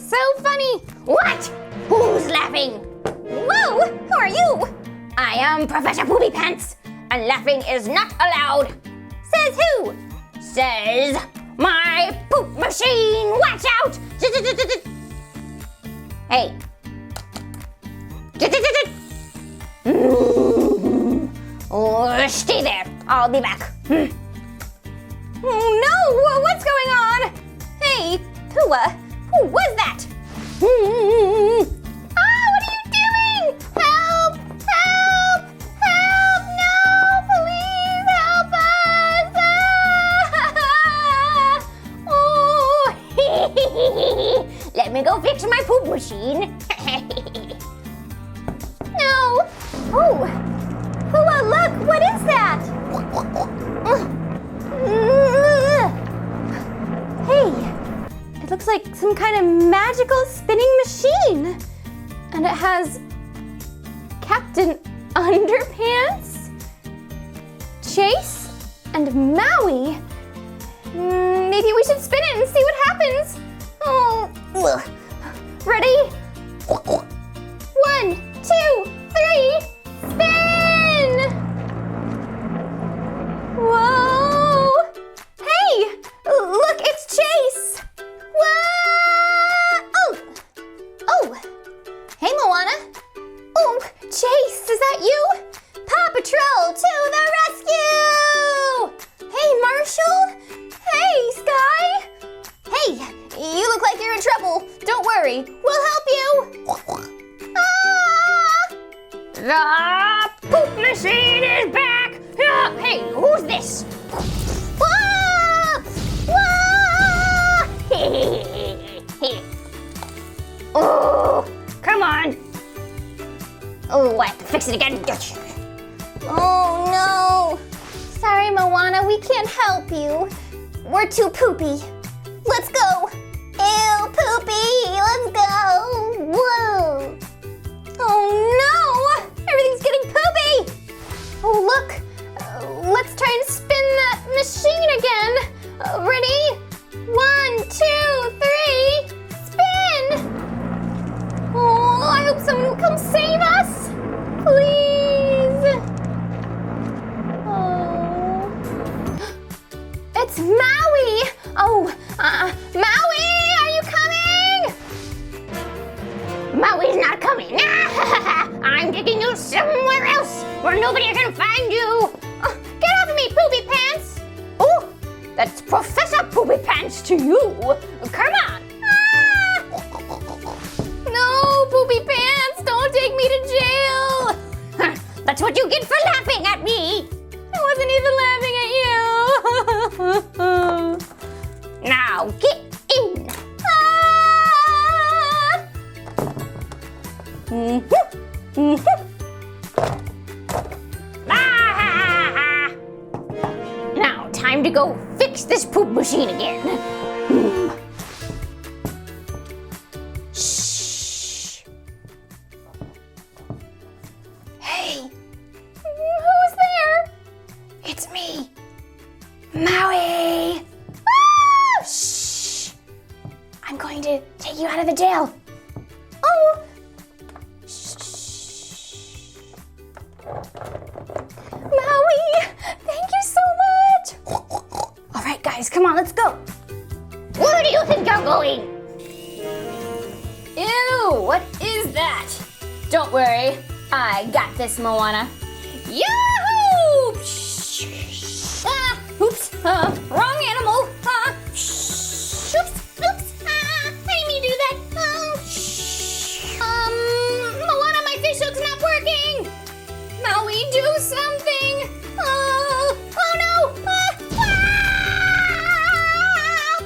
so funny. What? Who's laughing? Whoa, who are you? I am Professor Poopy Pants, and laughing is not allowed. Says who? Says my poop machine. Watch out! Hey. Oh, stay there. I'll be back. Oh no! What's going on? Hey, Pua, who was that? Ah, what are you doing? Help! Help! Help! No! Please help us! Ah! Oh! Let me go fix my poop machine. No! Oh! Pua, look! What is that? Hey! It looks like some kind of magical spinning machine. And it has Captain Underpants, Chase, and Maui. Maybe we should spin it and see what happens. Oh, ready? 1, 2, 3, spin! Whoa! Hey! Look, it's Chase! Whoa! Oh! Hey, Moana! Oh, Chase, is that you? Paw Patrol to the rescue! Hey, Marshall! Hey, Skye! Hey, you look like you're in trouble. Don't worry, we'll help you! Ah! The poop machine is back! Hey, who's this? Whoa! Whoa! Oh, come on! Oh, I have to fix it again. Oh no! Sorry, Moana, we can't help you. We're too poopy. Let's go! Ew, poopy! Let's go! Whoa! Oh no! Everything's getting poopy! Oh, look! Let's try and spin that machine again. Ready? 1, 2, 3, spin! Oh, I hope someone will come save us. Please. Oh. It's Maui. Oh, Maui, are you coming? Maui's not coming. I'm taking you somewhere else where nobody can find you. Get off of me, Poopy Pants! Oh, that's Professor Poopy Pants to you. Come on! Ah! No, Poopy Pants, don't take me to jail. That's what you get for laughing at me. I wasn't even laughing at you. Now get in. Ah! Now, time to go fix this poop machine again. Shh. Hey, who's there? It's me, Maui. Ah! Shh. I'm going to take you out of the jail. Oh. Maui, thank you so much. All right, guys, come on, let's go. Where do you think you're going? Ew, what is that? Don't worry, I got this, Moana. Yahoo! Ah, oops, wrong animal. Oops, I didn't mean to do that. Moana, my fish hook's not working. Maui, do something! Oh no!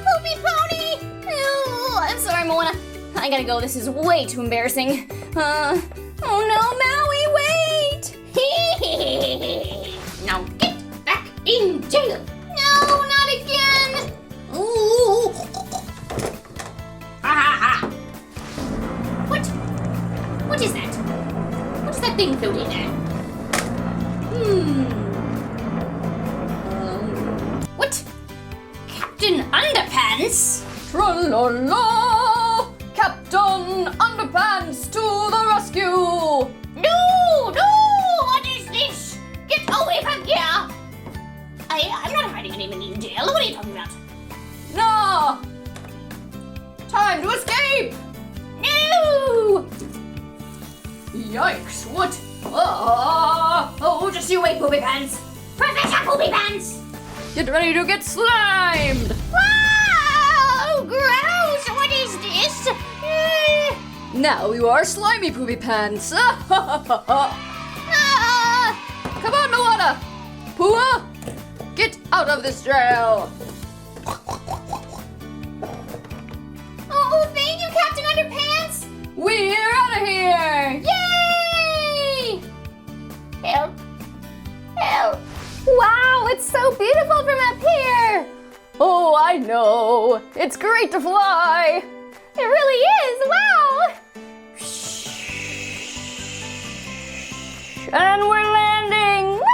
Poopy pony! Oh, I'm sorry, Moana. I gotta go. This is way too embarrassing. Oh no, Maui, wait! Now get back in jail! No, not again! Ooh! What is that? What is that thing floating there? What? Captain Underpants? Tra-la-la! Captain Underpants to the rescue! No! What is this? Get away from here! I'm not hiding anyone in jail. What are you talking about? No! Time to escape! No! Yikes, what? Oh, just you wait, Poopy Pants! Professor Poopy Pants! Get ready to get slimed! Wow! Gross! What is this? Now you are slimy, Poopy Pants! Come on, Moana! Pua! Get out of this jail! Oh, thank you, Captain Underpants! We're out of here! Yay! Help! Wow, it's so beautiful from up here! Oh, I know! It's great to fly! It really is! Wow! And we're landing! Woo!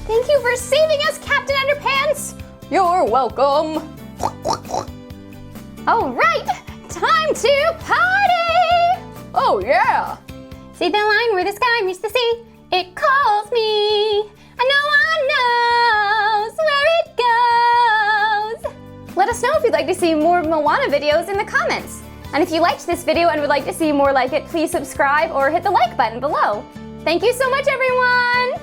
Thank you for saving us, Captain Underpants! You're welcome! All right, time to party! Oh yeah! See the line where the sky meets the sea? It calls me, and no one knows where it goes. Let us know if you'd like to see more Moana videos in the comments. And if you liked this video and would like to see more like it, please subscribe or hit the like button below. Thank you so much, everyone!